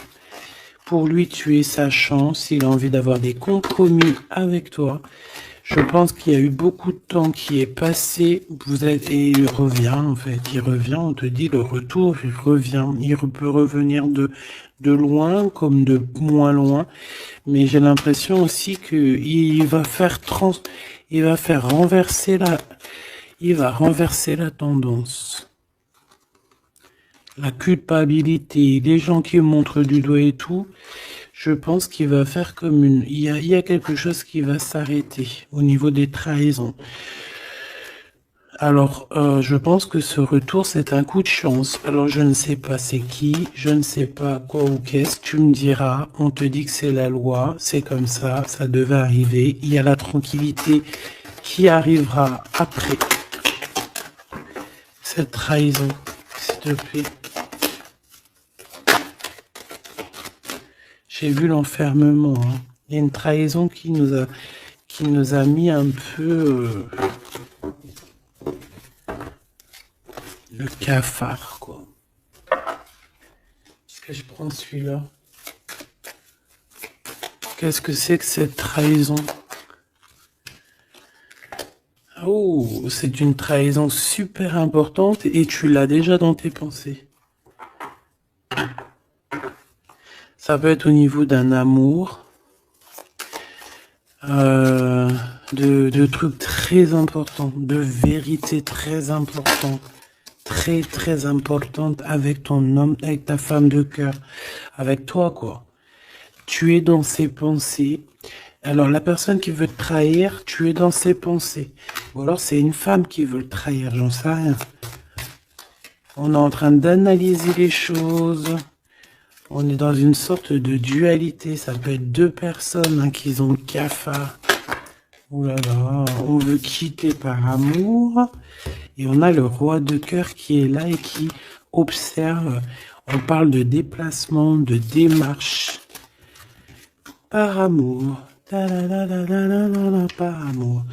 Pour lui, tu es sa chance. Il a envie d'avoir des compromis avec toi. Je pense qu'il y a eu beaucoup de temps qui est passé. Et il revient, en fait. Il revient, on te dit le retour, il revient. Il peut revenir de loin comme de moins loin. Mais j'ai l'impression aussi qu'il va faire renverser la tendance. La culpabilité, les gens qui montrent du doigt et tout, je pense qu'il va faire comme il y a quelque chose qui va s'arrêter au niveau des trahisons. Alors, je pense que ce retour, c'est un coup de chance. Alors, je ne sais pas c'est qui, je ne sais pas quoi ou qu'est-ce, tu me diras, on te dit que c'est la loi, c'est comme ça devait arriver. Il y a la tranquillité qui arrivera après cette trahison, s'il te plaît. J'ai vu l'enfermement, hein. Il y a une trahison qui nous a mis un peu le cafard, quoi. Est-ce que je prends celui-là? Qu'est-ce que c'est que cette trahison? Oh, c'est une trahison super importante et tu l'as déjà dans tes pensées. Ça peut être au niveau d'un amour, de trucs très importants, de vérités très importantes, très importantes avec ton homme, avec ta femme de cœur, avec toi, quoi. Tu es dans ses pensées. Alors, la personne qui veut te trahir, tu es dans ses pensées. Ou alors, c'est une femme qui veut le trahir, j'en sais rien. On est en train d'analyser les choses. On est dans une sorte de dualité. Ça peut être deux personnes hein, qui ont le cafard. Ouh là là, on veut quitter par amour. Et on a le roi de cœur qui est là et qui observe. On parle de déplacement, de démarche. Par amour. Par amour.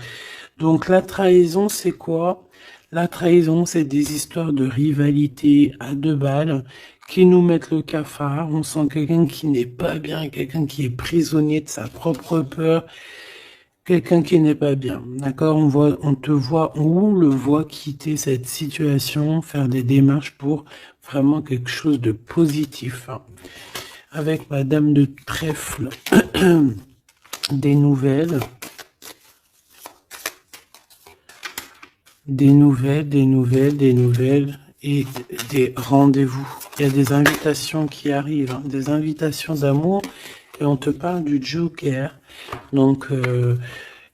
Donc la trahison, c'est quoi? La trahison, c'est des histoires de rivalité à deux balles qui nous mettent le cafard. On sent quelqu'un qui n'est pas bien, quelqu'un qui est prisonnier de sa propre peur, quelqu'un qui n'est pas bien. D'accord? On le voit quitter cette situation, faire des démarches pour vraiment quelque chose de positif. Hein. Avec Madame de Trèfle, des nouvelles. Des nouvelles et des rendez-vous. Il y a des invitations qui arrivent, hein, des invitations d'amour et on te parle du Joker, donc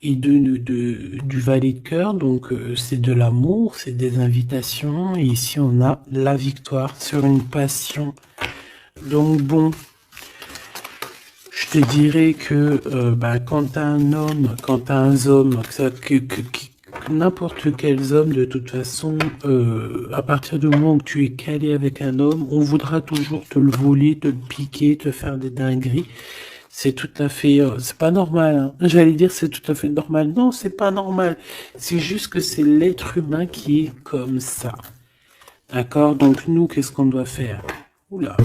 et du valet de cœur, donc c'est de l'amour, c'est des invitations et ici on a la victoire sur une passion. Donc bon, je te dirais que quand t'as un homme, quand t'as un homme, n'importe quel homme, de toute façon, à partir du moment où tu es calé avec un homme, on voudra toujours te le voler, te le piquer, te faire des dingueries. C'est tout à fait, c'est pas normal. Hein. J'allais dire c'est tout à fait normal. Non, c'est pas normal. C'est juste que c'est l'être humain qui est comme ça. D'accord? Donc nous, qu'est-ce qu'on doit faire? Oula,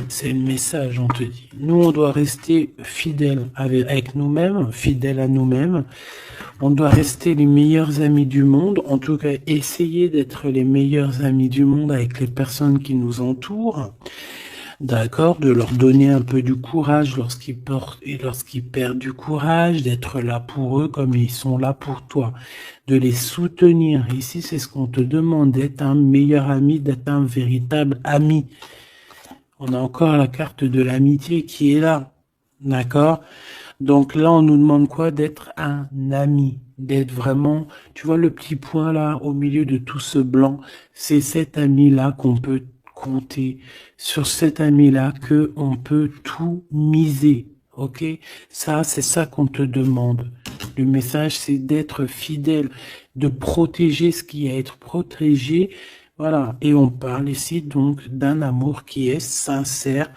c'est le message, on te dit. Nous, on doit rester fidèles avec nous-mêmes, fidèles à nous-mêmes. On doit rester les meilleurs amis du monde, en tout cas essayer d'être les meilleurs amis du monde avec les personnes qui nous entourent. D'accord, de leur donner un peu du courage lorsqu'ils portent et lorsqu'ils perdent du courage, d'être là pour eux comme ils sont là pour toi, de les soutenir. Ici, c'est ce qu'on te demande, d'être un meilleur ami, d'être un véritable ami. On a encore la carte de l'amitié qui est là, d'accord? Donc là, on nous demande quoi? D'être un ami, d'être vraiment, tu vois le petit point là, au milieu de tout ce blanc, c'est cet ami-là qu'on peut compter, sur cet ami-là que on peut tout miser, ok? Ça, c'est ça qu'on te demande. Le message, c'est d'être fidèle, de protéger ce qui est à être protégé. Voilà, et on parle ici donc d'un amour qui est sincère,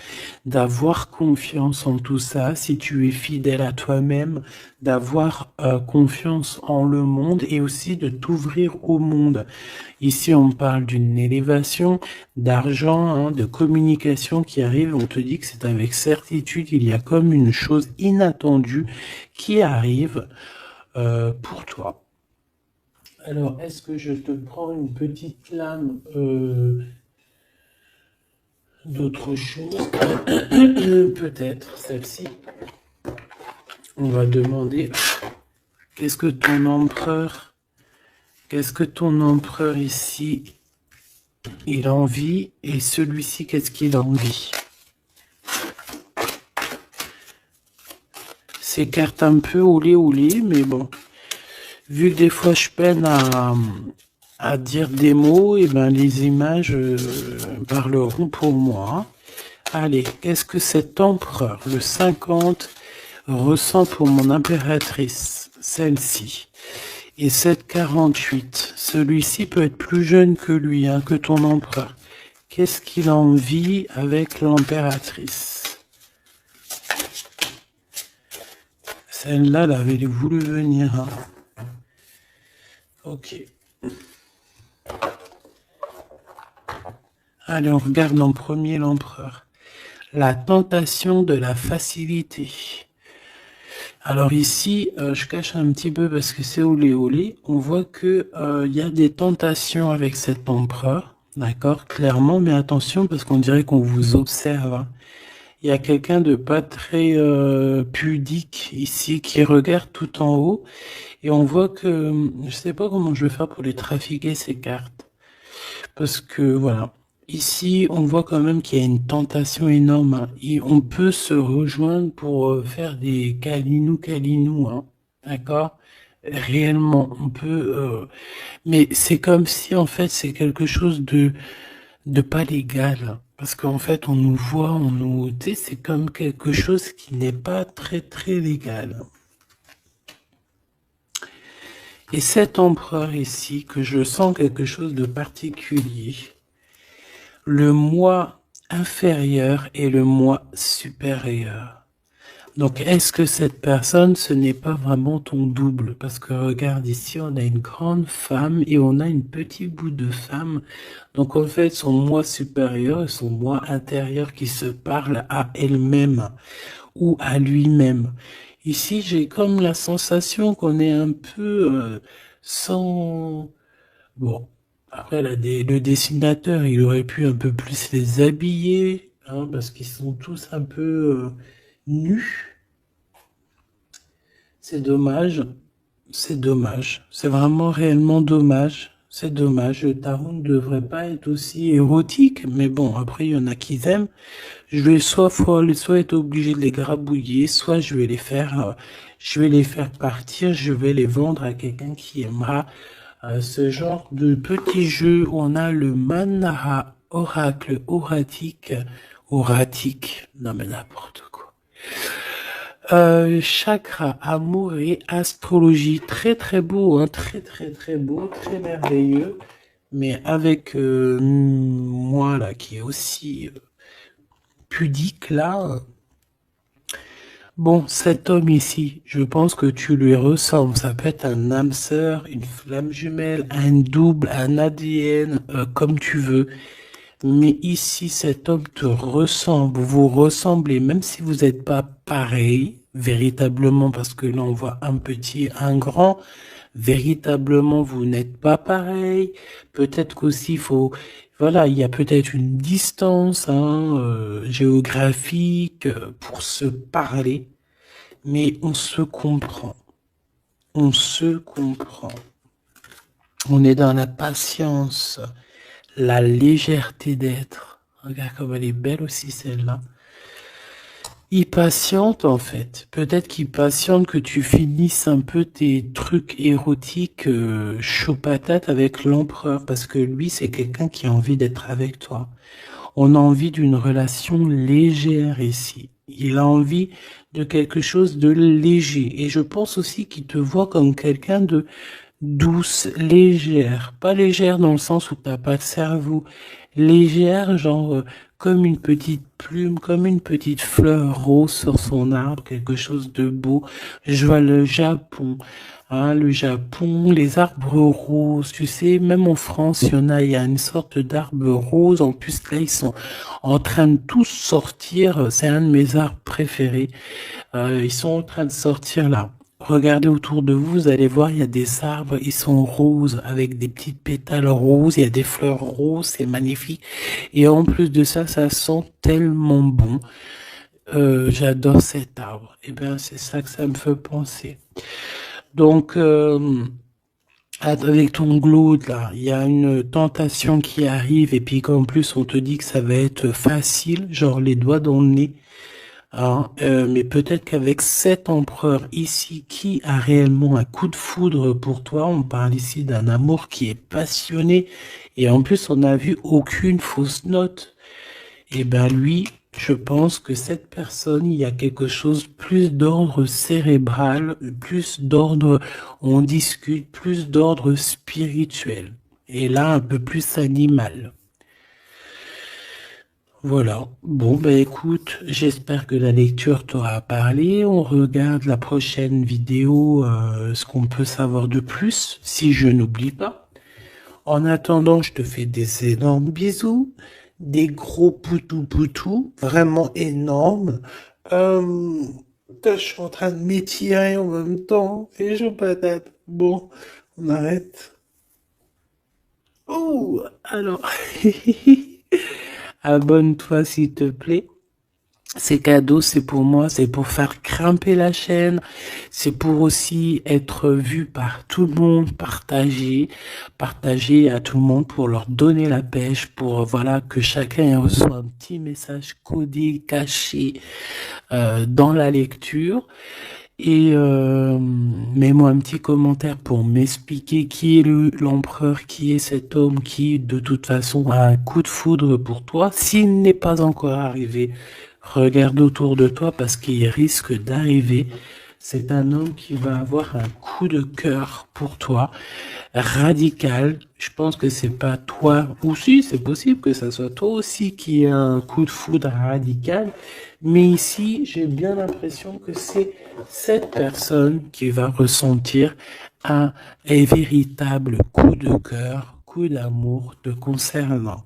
d'avoir confiance en tout ça, si tu es fidèle à toi-même, d'avoir confiance en le monde et aussi de t'ouvrir au monde. Ici, on parle d'une élévation, d'argent, hein, de communication qui arrive. On te dit que c'est avec certitude, il y a comme une chose inattendue qui arrive pour toi. Alors, est-ce que je te prends une petite lame d'autre chose? Peut-être celle-ci. On va demander qu'est-ce que ton empereur ici il a envie et celui-ci qu'est-ce qu'il a envie? Ces cartes un peu olé, mais bon. Vu que des fois je peine à dire des mots, et ben les images parleront pour moi. Allez, qu'est-ce que cet empereur, le 50, ressent pour mon impératrice, celle-ci? Et cette 48, celui-ci peut être plus jeune que lui, hein, que ton empereur. Qu'est-ce qu'il a envie avec l'impératrice? Celle-là, elle avait voulu venir, hein. Ok. Allez, on regarde en premier l'empereur. La tentation de la facilité. Alors ici, je cache un petit peu parce que c'est olé. On voit que il y a des tentations avec cet empereur, d'accord, clairement, mais attention parce qu'on dirait qu'on vous observe, hein. Il y a quelqu'un de pas très pudique ici qui regarde tout en haut et on voit que je sais pas comment je vais faire pour les trafiquer ces cartes parce que voilà. Ici, on voit quand même qu'il y a une tentation énorme, hein, et on peut se rejoindre pour faire des câlinous, hein, d'accord? Réellement, on peut, mais c'est comme si en fait c'est quelque chose de pas légal, parce qu'en fait on nous voit, tu sais, c'est comme quelque chose qui n'est pas très très légal. Et cet empereur ici, que je sens quelque chose de particulier. Le moi inférieur et le moi supérieur. Donc, est-ce que cette personne, ce n'est pas vraiment ton double? Parce que regarde ici, on a une grande femme et on a une petite bout de femme. Donc, en fait, son moi supérieur et son moi intérieur qui se parlent à elle-même ou à lui-même. Ici, j'ai comme la sensation qu'on est un peu sans... Bon, après, le dessinateur, il aurait pu un peu plus les habiller, hein, parce qu'ils sont tous un peu nus. C'est dommage, c'est dommage. C'est vraiment réellement dommage. C'est dommage. Le tarot ne devrait pas être aussi érotique, mais bon, après, il y en a qui aiment. Je vais soit être obligé de les grabouiller, soit je vais les faire partir, je vais les vendre à quelqu'un qui aimera ce genre de petit jeu où on a le Manara oracle oratique, non mais n'importe quoi. Chakra, amour et astrologie, très très beau, hein, très beau, très merveilleux, mais avec moi là qui est aussi pudique là. Bon, cet homme ici, je pense que tu lui ressembles. Ça peut être un âme sœur, une flamme jumelle, un double, un ADN, comme tu veux. Mais ici, cet homme te ressemble, vous ressemblez, même si vous n'êtes pas pareil, véritablement, parce que là on voit un petit, un grand, véritablement vous n'êtes pas pareil. Peut-être qu'aussi faut, voilà, il y a peut-être une distance géographique pour se parler, mais on se comprend. On se comprend. On est dans la patience, la légèreté d'être. Regarde comme elle est belle aussi celle-là. Il patiente en fait. Peut-être qu'il patiente que tu finisses un peu tes trucs érotiques chaud patate avec l'empereur, parce que lui c'est quelqu'un qui a envie d'être avec toi. On a envie d'une relation légère ici. Il a envie de quelque chose de léger. Et je pense aussi qu'il te voit comme quelqu'un de douce, légère. Pas légère dans le sens où t'as pas de cerveau. Légère, genre comme une petite plume, comme une petite fleur rose sur son arbre, quelque chose de beau. Je vois le Japon. Hein, le Japon, les arbres roses, tu sais, même en France, il y a une sorte d'arbre rose. En plus, là, ils sont en train de tous sortir. C'est un de mes arbres préférés. Ils sont en train de sortir là. Regardez autour de vous, vous allez voir, il y a des arbres, ils sont roses, avec des petites pétales roses, il y a des fleurs roses, c'est magnifique. Et en plus de ça, ça sent tellement bon. J'adore cet arbre. Et bien, c'est ça que ça me fait penser. Donc, avec ton glaude là, il y a une tentation qui arrive et puis qu'en plus on te dit que ça va être facile, genre les doigts dans le nez. Hein, mais peut-être qu'avec cet empereur ici qui a réellement un coup de foudre pour toi, on parle ici d'un amour qui est passionné et en plus on n'a vu aucune fausse note. Et ben lui, je pense que cette personne, il y a quelque chose plus d'ordre cérébral, plus d'ordre, on discute, plus d'ordre spirituel. Et là, un peu plus animal. Voilà. Bon, ben écoute, j'espère que la lecture t'aura parlé. On regarde la prochaine vidéo, ce qu'on peut savoir de plus, si je n'oublie pas. En attendant, je te fais des énormes bisous, des gros poutous, vraiment énormes. Je suis en train de m'étirer en même temps, et je patate. Bon, on arrête. Oh, alors, abonne-toi s'il te plaît. C'est cadeau, c'est pour moi, c'est pour faire grimper la chaîne, c'est pour aussi être vu par tout le monde, partager à tout le monde pour leur donner la pêche, pour voilà que chacun reçoit un petit message codé, caché dans la lecture. Et mets-moi un petit commentaire pour m'expliquer qui est l'empereur, qui est cet homme qui de toute façon a un coup de foudre pour toi. S'il n'est pas encore arrivé, regarde autour de toi parce qu'il risque d'arriver. C'est un homme qui va avoir un coup de cœur pour toi, radical. Je pense que c'est pas toi, ou si, c'est possible que ça soit toi aussi qui ait un coup de foudre radical. Mais ici, j'ai bien l'impression que c'est cette personne qui va ressentir un véritable coup de cœur, coup d'amour te concernant.